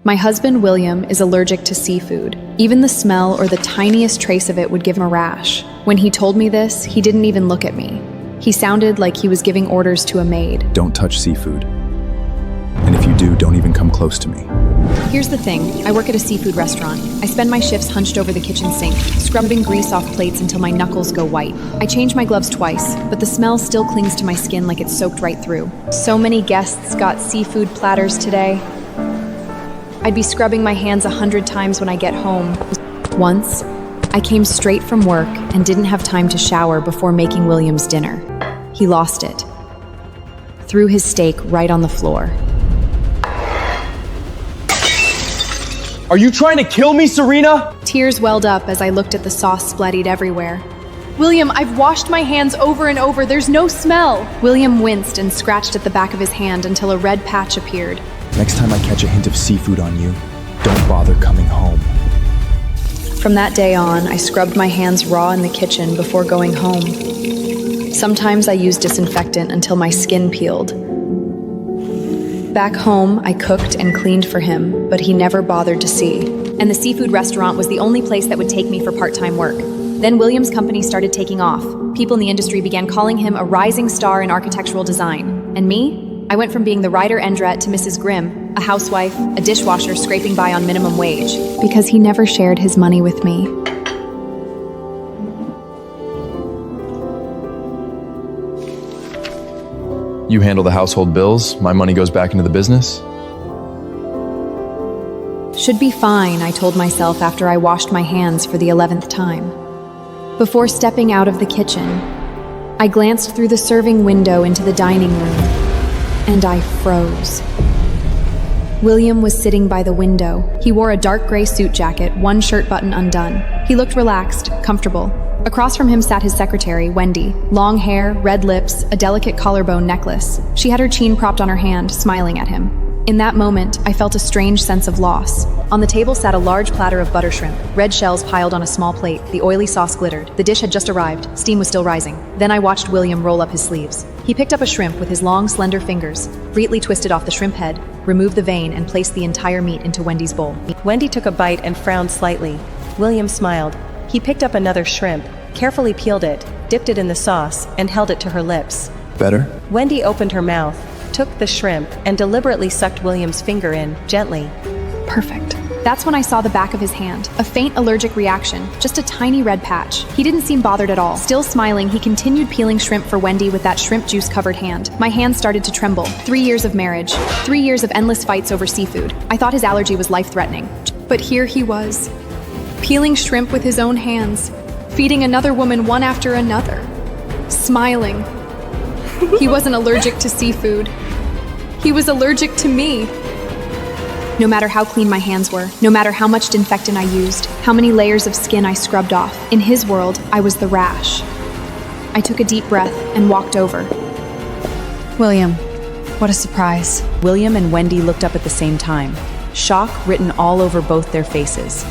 My husband, William, is allergic to seafood. Even the smell or the tiniest trace of it would give him a rash. When he told me this, he didn't even look at me. He sounded like he was giving orders to a maid. Don't touch seafood. And if you do, don't even come close to me. Here's the thing, I work at a seafood restaurant. I spend my shifts hunched over the kitchen sink, scrubbing grease off plates until my knuckles go white. I change my gloves twice, but the smell still clings to my skin like it's soaked right through. So many guests got seafood platters today. I'd be scrubbing my hands 100 times when I get home. Once, I came straight from work and didn't have time to shower before making William's dinner. He lost it. Threw his steak right on the floor. Are you trying to kill me, Serena? Tears welled up as I looked at the sauce splattered everywhere. William, I've washed my hands over and over. There's no smell. William winced and scratched at the back of his hand until a red patch appeared. Next time I catch a hint of seafood on you, don't bother coming home. From that day on, I scrubbed my hands raw in the kitchen before going home. Sometimes I used disinfectant until my skin peeled. Back home, I cooked and cleaned for him, but he never bothered to see. And the seafood restaurant was the only place that would take me for part-time work. Then William's company started taking off. People in the industry began calling him a rising star in architectural design. And me? I went from being the Ryder Endret to Mrs. Grimm, a housewife, a dishwasher scraping by on minimum wage. Because he never shared his money with me. You handle the household bills, my money goes back into the business? Should be fine, I told myself after I washed my hands for the 11th time. Before stepping out of the kitchen, I glanced through the serving window into the dining room, and I froze. William was sitting by the window. He wore a dark gray suit jacket, one shirt button undone. He looked relaxed, comfortable. Across from him sat his secretary, Wendy. Long hair, red lips, a delicate collarbone necklace. She had her chin propped on her hand, smiling at him. In that moment, I felt a strange sense of loss. On the table sat a large platter of butter shrimp, red shells piled on a small plate. The oily sauce glittered. The dish had just arrived. Steam was still rising. Then I watched William roll up his sleeves. He picked up a shrimp with his long, slender fingers, neatly twisted off the shrimp head, removed the vein, and placed the entire meat into Wendy's bowl. Wendy took a bite and frowned slightly. William smiled. He picked up another shrimp, carefully peeled it, dipped it in the sauce, and held it to her lips. Better? Wendy opened her mouth, took the shrimp, and deliberately sucked William's finger in, gently. Perfect. That's when I saw the back of his hand. A faint allergic reaction, just a tiny red patch. He didn't seem bothered at all. Still smiling, he continued peeling shrimp for Wendy with that shrimp juice-covered hand. My hand started to tremble. 3 years of marriage. 3 years of endless fights over seafood. I thought his allergy was life-threatening. But here he was, peeling shrimp with his own hands, feeding another woman one after another, smiling. He wasn't allergic to seafood. He was allergic to me. No matter how clean my hands were, no matter how much disinfectant I used, how many layers of skin I scrubbed off, in his world, I was the rash. I took a deep breath and walked over. William, what a surprise. William and Wendy looked up at the same time, shock written all over both their faces.